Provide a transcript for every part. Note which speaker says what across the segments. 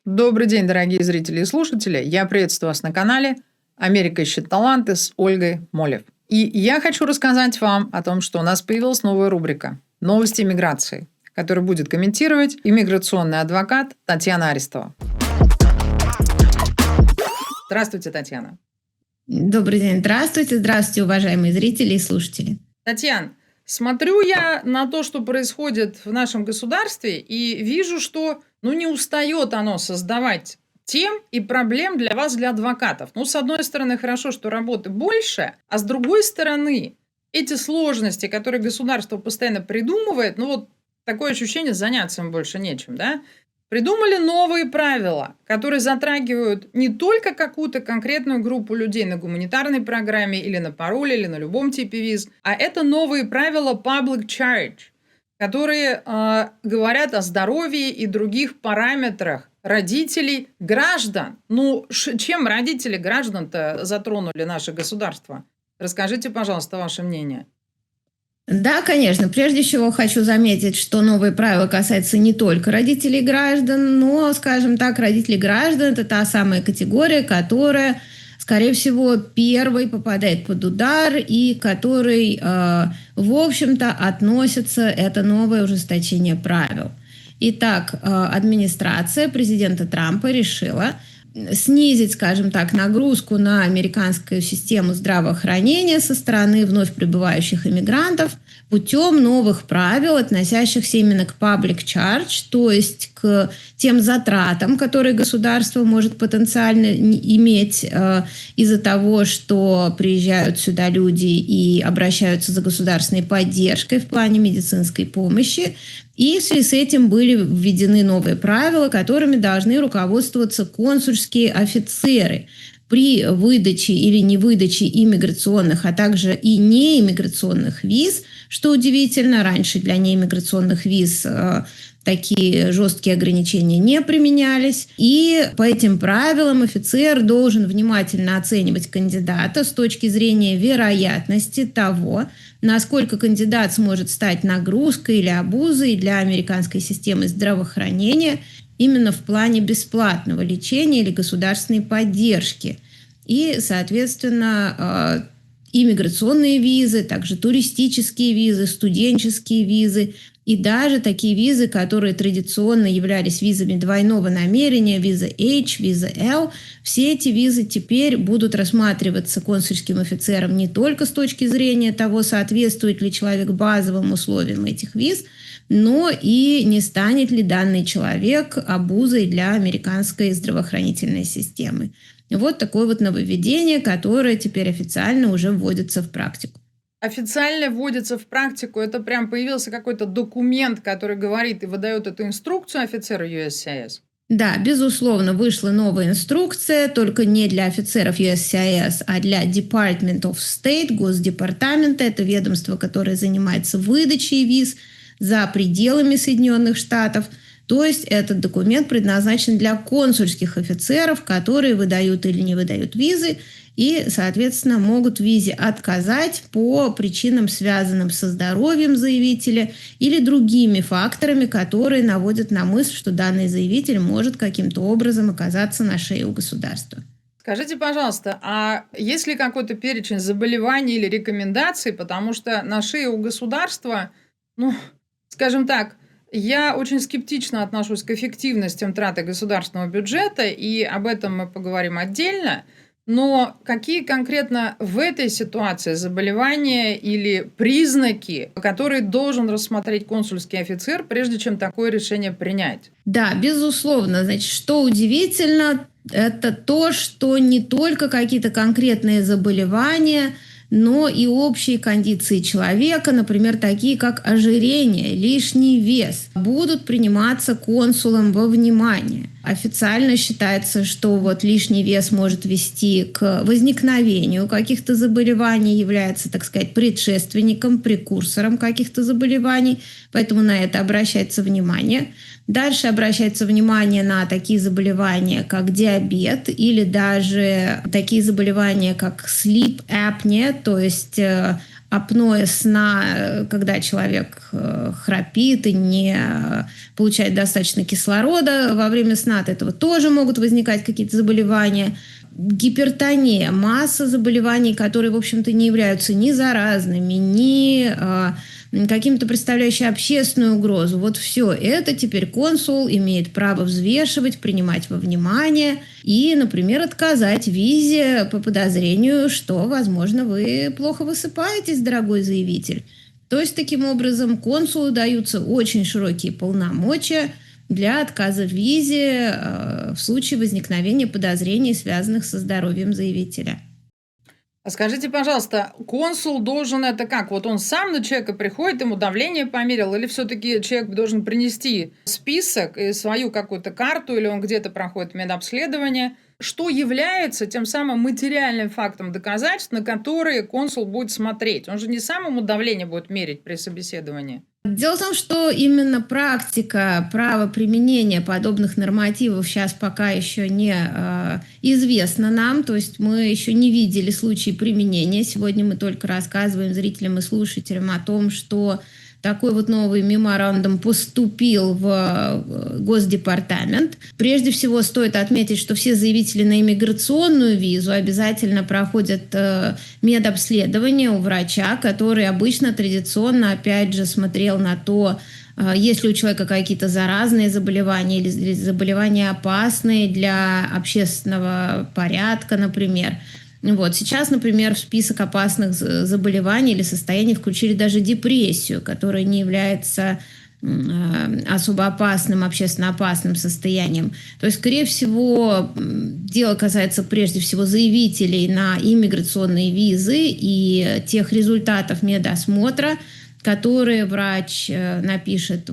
Speaker 1: Добрый день, дорогие зрители и слушатели. Я приветствую вас на канале «Америка ищет таланты» с Ольгой Молев. И я хочу рассказать вам о том, что у нас появилась новая рубрика «Новости иммиграции», которую будет комментировать иммиграционный адвокат Татьяна Арестова. Здравствуйте, Татьяна.
Speaker 2: Добрый день, здравствуйте, здравствуйте, уважаемые зрители и слушатели.
Speaker 1: Татьяна, смотрю я на то, что происходит в нашем государстве, и вижу, что не устает оно создавать тем и проблем для вас, для адвокатов. С одной стороны, хорошо, что работы больше, а с другой стороны, эти сложности, которые государство постоянно придумывает, такое ощущение, заняться им больше нечем, да? Придумали новые правила, которые затрагивают не только какую-то конкретную группу людей на гуманитарной программе или на пароле, или на любом типе виз, а это новые правила public charge, которые говорят о здоровье и других параметрах родителей граждан. Чем родители граждан-то затронули наше государство? Расскажите, пожалуйста, ваше мнение.
Speaker 2: Да, конечно. Прежде всего хочу заметить, что новые правила касаются не только родителей граждан, но, скажем так, родители граждан – это та самая категория, которая, скорее всего, первой попадает под удар и которой, в общем-то, относится это новое ужесточение правил. Итак, администрация президента Трампа решила снизить, скажем так, нагрузку на американскую систему здравоохранения со стороны вновь прибывающих иммигрантов путем новых правил, относящихся именно к public charge, то есть к тем затратам, которые государство может потенциально иметь из-за того, что приезжают сюда люди и обращаются за государственной поддержкой в плане медицинской помощи. И в связи с этим были введены новые правила, которыми должны руководствоваться консульские офицеры при выдаче или невыдаче иммиграционных, а также и неиммиграционных виз. Что удивительно, раньше для неиммиграционных виз такие жесткие ограничения не применялись. И по этим правилам офицер должен внимательно оценивать кандидата с точки зрения вероятности того, насколько кандидат сможет стать нагрузкой или обузой для американской системы здравоохранения именно в плане бесплатного лечения или государственной поддержки. И, соответственно, иммиграционные визы, также туристические визы, студенческие визы и даже такие визы, которые традиционно являлись визами двойного намерения, виза H, виза L, все эти визы теперь будут рассматриваться консульским офицером не только с точки зрения того, соответствует ли человек базовым условиям этих виз, но и не станет ли данный человек обузой для американской здравоохранительной системы. Вот такое вот нововведение, которое теперь официально уже вводится в практику.
Speaker 1: Официально вводится в практику, это прям появился какой-то документ, который говорит и выдает эту инструкцию офицеру USCIS?
Speaker 2: Да, безусловно, вышла новая инструкция, только не для офицеров USCIS, а для Department of State, Госдепартамента. Это ведомство, которое занимается выдачей виз за пределами Соединенных Штатов. То есть этот документ предназначен для консульских офицеров, которые выдают или не выдают визы и, соответственно, могут в визе отказать по причинам, связанным со здоровьем заявителя или другими факторами, которые наводят на мысль, что данный заявитель может каким-то образом оказаться на шее у государства.
Speaker 1: Скажите, пожалуйста, а есть ли какой-то перечень заболеваний или рекомендаций, потому что на шее у государства, скажем так, я очень скептично отношусь к эффективностям траты государственного бюджета, и об этом мы поговорим отдельно. Но какие конкретно в этой ситуации заболевания или признаки, которые должен рассмотреть консульский офицер, прежде чем такое решение принять?
Speaker 2: Да, безусловно. Значит, что удивительно, это то, что не только какие-то конкретные заболевания, но и общие кондиции человека, например, такие как ожирение, лишний вес, будут приниматься консулом во внимание. Официально считается, что лишний вес может вести к возникновению каких-то заболеваний, является, так сказать, предшественником, прекурсором каких-то заболеваний, поэтому на это обращается внимание. Дальше обращается внимание на такие заболевания, как диабет, или даже такие заболевания, как sleep apnea, то есть апноэ сна, когда человек храпит и не получает достаточно кислорода во время сна, от этого тоже могут возникать какие-то заболевания. Гипертония, масса заболеваний, которые, в общем-то, не являются ни заразными, ни каким-то представляющими общественную угрозу. Вот все это теперь консул имеет право взвешивать, принимать во внимание и, например, отказать в визе по подозрению, что, возможно, вы плохо высыпаетесь, дорогой заявитель. То есть, таким образом, консулу даются очень широкие полномочия для отказа в визе в случае возникновения подозрений, связанных со здоровьем заявителя.
Speaker 1: А скажите, пожалуйста, консул должен это как? Вот он сам на человека приходит, ему давление померил, или все-таки человек должен принести список и свою какую-то карту, или он где-то проходит медобследование? Что является тем самым материальным фактом доказательств, на которые консул будет смотреть? Он же не сам ему давление будет мерить при собеседовании.
Speaker 2: Дело в том, что именно практика правоприменения подобных нормативов сейчас пока еще не известна нам, то есть мы еще не видели случаи применения. Сегодня мы только рассказываем зрителям и слушателям о том, что такой вот новый меморандум поступил в Госдепартамент. Прежде всего стоит отметить, что все заявители на иммиграционную визу обязательно проходят медобследование у врача, который обычно традиционно, опять же, смотрел на то, есть ли у человека какие-то заразные заболевания или заболевания опасные для общественного порядка, например. Вот. Сейчас, например, в список опасных заболеваний или состояний включили даже депрессию, которая не является особо опасным, общественно опасным состоянием. То есть, скорее всего, дело касается прежде всего заявителей на иммиграционные визы и тех результатов медосмотра, которые врач напишет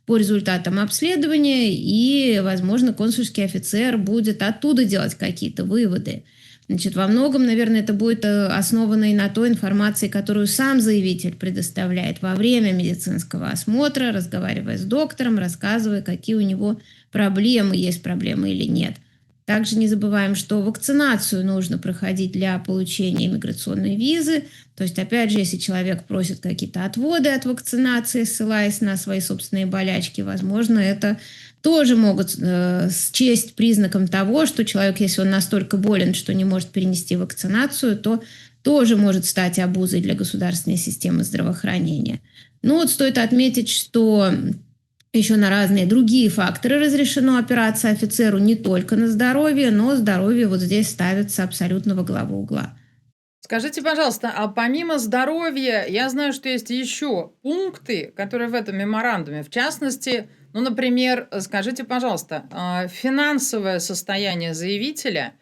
Speaker 2: по результатам обследования, и, возможно, консульский офицер будет оттуда делать какие-то выводы. Значит, во многом, наверное, это будет основано и на той информации, которую сам заявитель предоставляет во время медицинского осмотра, разговаривая с доктором, рассказывая, какие у него проблемы, есть проблемы или нет. Также не забываем, что вакцинацию нужно проходить для получения иммиграционной визы. То есть, опять же, если человек просит какие-то отводы от вакцинации, ссылаясь на свои собственные болячки, возможно, это тоже могут счесть признаком того, что человек, если он настолько болен, что не может перенести вакцинацию, то тоже может стать обузой для государственной системы здравоохранения. Ну вот стоит отметить, что еще на разные другие факторы разрешено опираться офицеру не только на здоровье, но здоровье вот здесь ставится абсолютно во главу угла.
Speaker 1: Скажите, пожалуйста, а помимо здоровья, я знаю, что есть еще пункты, которые в этом меморандуме. В частности, ну, например, скажите, пожалуйста, финансовое состояние заявителя.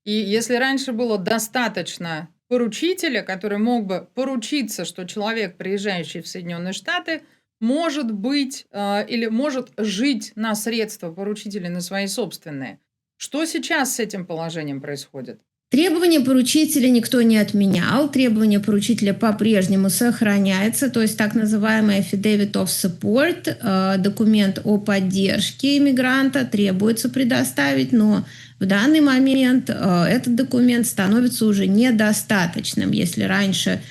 Speaker 1: И если раньше было достаточно поручителя, который мог бы поручиться, что человек, приезжающий в Соединенные Штаты, может быть или может жить на средства поручителя, на свои собственные. Что сейчас с этим положением происходит?
Speaker 2: Требования поручителя никто не отменял. Требования поручителя по-прежнему сохраняются. То есть так называемый affidavit of support, документ о поддержке иммигранта, требуется предоставить, но в данный момент этот документ становится уже недостаточным. Если раньше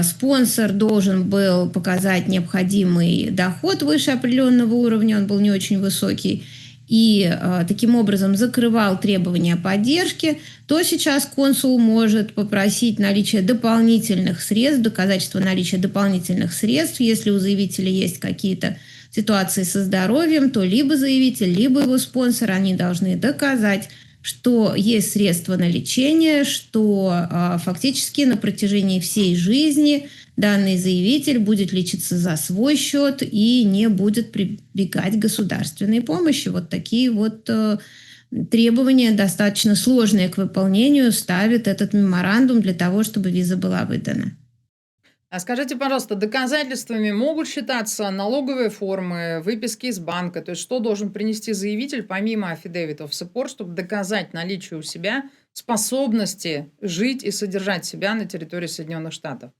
Speaker 2: спонсор должен был показать необходимый доход выше определенного уровня, он был не очень высокий, и таким образом закрывал требования поддержки, то сейчас консул может попросить наличие дополнительных средств, доказательства наличия дополнительных средств. Если у заявителя есть какие-то ситуации со здоровьем, то либо заявитель, либо его спонсор, они должны доказать, что есть средства на лечение, что фактически на протяжении всей жизни данный заявитель будет лечиться за свой счет и не будет прибегать к государственной помощи. Вот такие вот требования, достаточно сложные к выполнению, ставит этот меморандум для того, чтобы виза была выдана.
Speaker 1: А скажите, пожалуйста, доказательствами могут считаться налоговые формы, выписки из банка? То есть что должен принести заявитель помимо affidavit of support, чтобы доказать наличие у себя способности жить и содержать себя на территории Соединенных Штатов?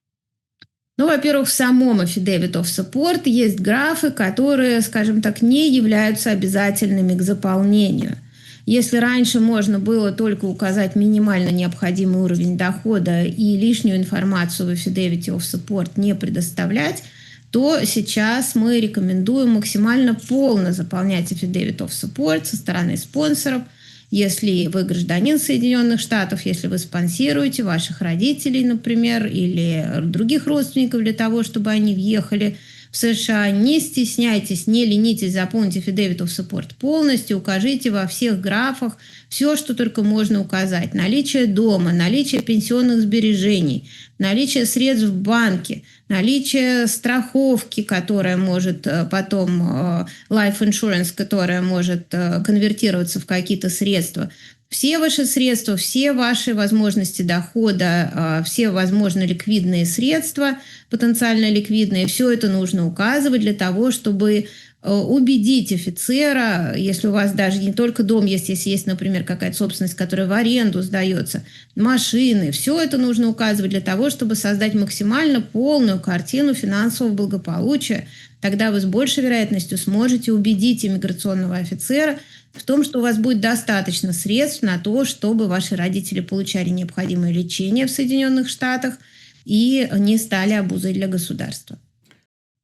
Speaker 2: Ну, во-первых, в самом affidavit of support есть графы, которые, скажем так, не являются обязательными к заполнению. Если раньше можно было только указать минимально необходимый уровень дохода и лишнюю информацию в Affidavit of Support не предоставлять, то сейчас мы рекомендуем максимально полно заполнять Affidavit of Support со стороны спонсоров. Если вы гражданин Соединенных Штатов, если вы спонсируете ваших родителей, например, или других родственников для того, чтобы они въехали в США, не стесняйтесь, не ленитесь заполнить Affidavit of Support полностью, укажите во всех графах все, что только можно указать. Наличие дома, наличие пенсионных сбережений, наличие средств в банке, наличие страховки, которая может потом, life insurance, которая может конвертироваться в какие-то средства. Все ваши средства, все ваши возможности дохода, все возможно ликвидные средства, потенциально ликвидные, все это нужно указывать для того, чтобы убедить офицера, если у вас даже не только дом есть, если есть, например, какая-то собственность, которая в аренду сдается, машины, все это нужно указывать для того, чтобы создать максимально полную картину финансового благополучия. Тогда вы с большей вероятностью сможете убедить иммиграционного офицера в том, что у вас будет достаточно средств на то, чтобы ваши родители получали необходимое лечение в Соединенных Штатах и не стали обузой для государства.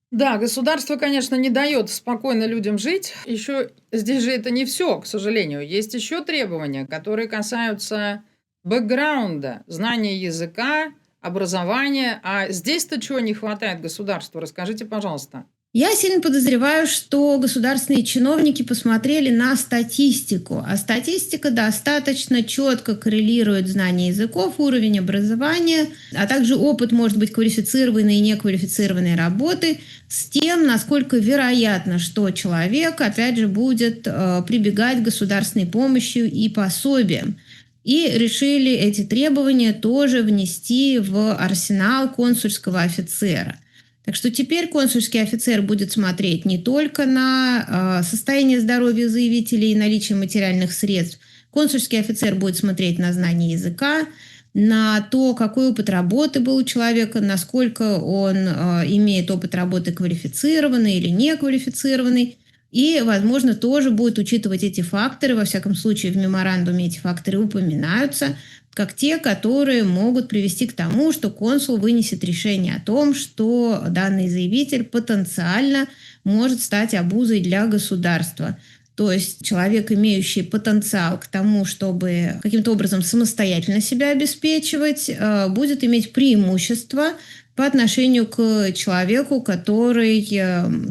Speaker 1: Да, государство, конечно, не дает спокойно людям жить. Еще здесь же это не все, к сожалению. Есть еще требования, которые касаются бэкграунда, знания языка, образования. А здесь-то чего не хватает государству? Расскажите, пожалуйста.
Speaker 2: Я сильно подозреваю, что государственные чиновники посмотрели на статистику, а статистика достаточно четко коррелирует знание языков, уровень образования, а также опыт, может быть, квалифицированной и неквалифицированной работы с тем, насколько вероятно, что человек, опять же, будет прибегать к государственной помощи и пособиям. И решили эти требования тоже внести в арсенал консульского офицера. Так что теперь консульский офицер будет смотреть не только на состояние здоровья заявителей и наличие материальных средств. Консульский офицер будет смотреть на знание языка, на то, какой опыт работы был у человека, насколько он имеет опыт работы квалифицированный или неквалифицированный. И, возможно, тоже будет учитывать эти факторы. Во всяком случае, в меморандуме эти факторы упоминаются, как те, которые могут привести к тому, что консул вынесет решение о том, что данный заявитель потенциально может стать обузой для государства. То есть человек, имеющий потенциал к тому, чтобы каким-то образом самостоятельно себя обеспечивать, будет иметь преимущество по отношению к человеку, который,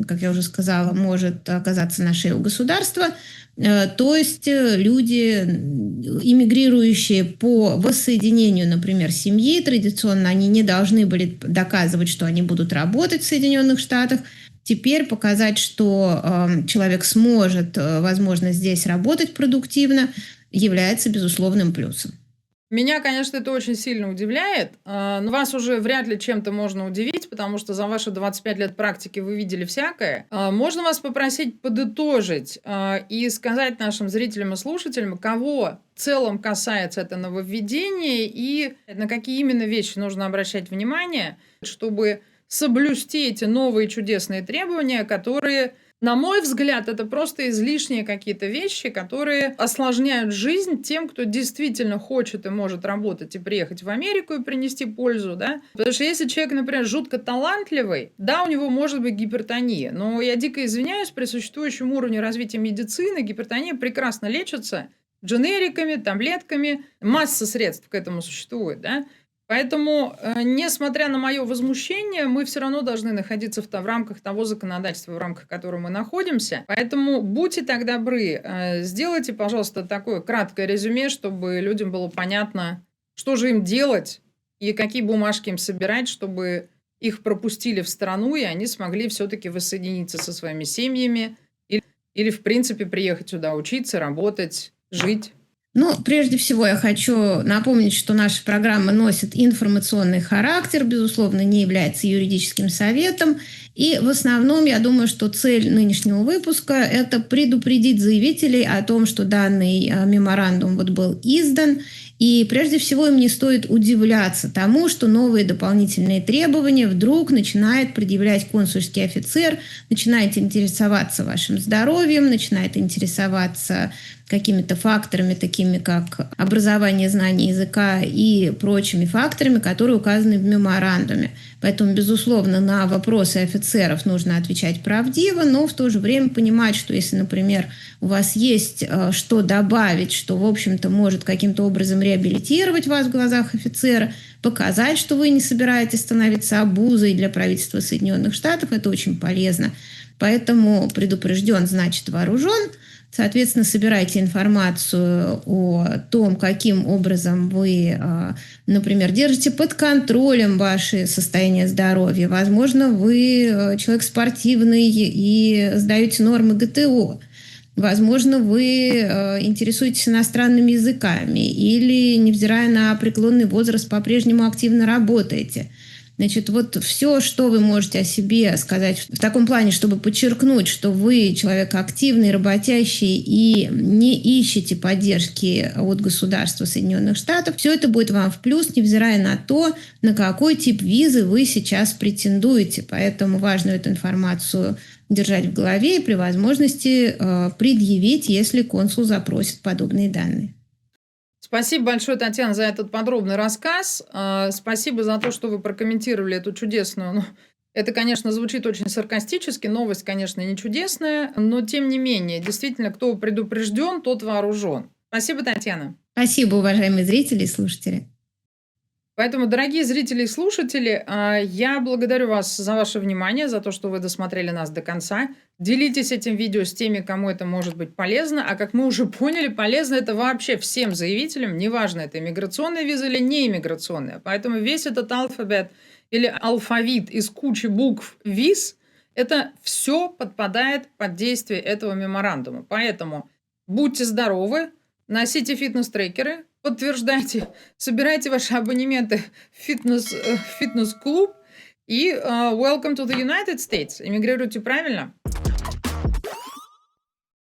Speaker 2: как я уже сказала, может оказаться на шее у государства. То есть люди, иммигрирующие по воссоединению, например, семьи, традиционно они не должны были доказывать, что они будут работать в Соединенных Штатах. Теперь показать, что человек сможет, возможно, здесь работать продуктивно, является безусловным плюсом.
Speaker 1: Меня, конечно, это очень сильно удивляет, но вас уже вряд ли чем-то можно удивить, потому что за ваши 25 лет практики вы видели всякое. Можно вас попросить подытожить и сказать нашим зрителям и слушателям, кого в целом касается это нововведение и на какие именно вещи нужно обращать внимание, чтобы соблюсти эти новые чудесные требования, которые... На мой взгляд, это просто излишние какие-то вещи, которые осложняют жизнь тем, кто действительно хочет и может работать и приехать в Америку и принести пользу, да? Потому что если человек, например, жутко талантливый, да, у него может быть гипертония, но я дико извиняюсь, при существующем уровне развития медицины гипертония прекрасно лечится дженериками, таблетками, масса средств к этому существует, да? Поэтому, несмотря на мое возмущение, мы все равно должны находиться в рамках того законодательства, в рамках которого мы находимся. Поэтому будьте так добры, сделайте, пожалуйста, такое краткое резюме, чтобы людям было понятно, что же им делать и какие бумажки им собирать, чтобы их пропустили в страну, и они смогли все-таки воссоединиться со своими семьями или в принципе, приехать сюда учиться, работать, жить.
Speaker 2: Ну, прежде всего, я хочу напомнить, что наша программа носит информационный характер, безусловно, не является юридическим советом. И в основном, я думаю, что цель нынешнего выпуска – это предупредить заявителей о том, что данный меморандум был издан. И прежде всего им не стоит удивляться тому, что новые дополнительные требования вдруг начинает предъявлять консульский офицер, начинает интересоваться вашим здоровьем, начинает интересоваться какими-то факторами, такими как образование, знание языка и прочими факторами, которые указаны в меморандуме. Поэтому, безусловно, на вопросы офицеров нужно отвечать правдиво, но в то же время понимать, что если, например, у вас есть что добавить, что, в общем-то, может каким-то образом реабилитировать вас в глазах офицера, показать, что вы не собираетесь становиться обузой для правительства Соединенных Штатов, это очень полезно. Поэтому предупрежден, значит вооружен. Соответственно, собирайте информацию о том, каким образом вы, например, держите под контролем ваше состояние здоровья. Возможно, вы человек спортивный и сдаете нормы ГТО. Возможно, вы интересуетесь иностранными языками или, невзирая на преклонный возраст, по-прежнему активно работаете. Значит, вот все, что вы можете о себе сказать в таком плане, чтобы подчеркнуть, что вы человек активный, работящий и не ищете поддержки от государства Соединенных Штатов, все это будет вам в плюс, невзирая на то, на какой тип визы вы сейчас претендуете. Поэтому важно эту информацию держать в голове и при возможности предъявить, если консул запросит подобные данные.
Speaker 1: Спасибо большое, Татьяна, за этот подробный рассказ. Спасибо за то, что вы прокомментировали эту чудесную... Это, конечно, звучит очень саркастически, новость, конечно, не чудесная, но тем не менее, действительно, кто предупрежден, тот вооружен. Спасибо, Татьяна.
Speaker 2: Спасибо, уважаемые зрители и слушатели.
Speaker 1: Поэтому, дорогие зрители и слушатели, я благодарю вас за ваше внимание, за то, что вы досмотрели нас до конца. Делитесь этим видео с теми, кому это может быть полезно. А как мы уже поняли, полезно это вообще всем заявителям, неважно, это иммиграционная виза или не иммиграционная. Поэтому весь этот алфавит или алфавит из кучи букв виз, это все подпадает под действие этого меморандума. Поэтому будьте здоровы, носите фитнес-трекеры, подтверждайте, собирайте ваши абонементы в фитнес-клуб и welcome to the United States. Эмигрируйте правильно.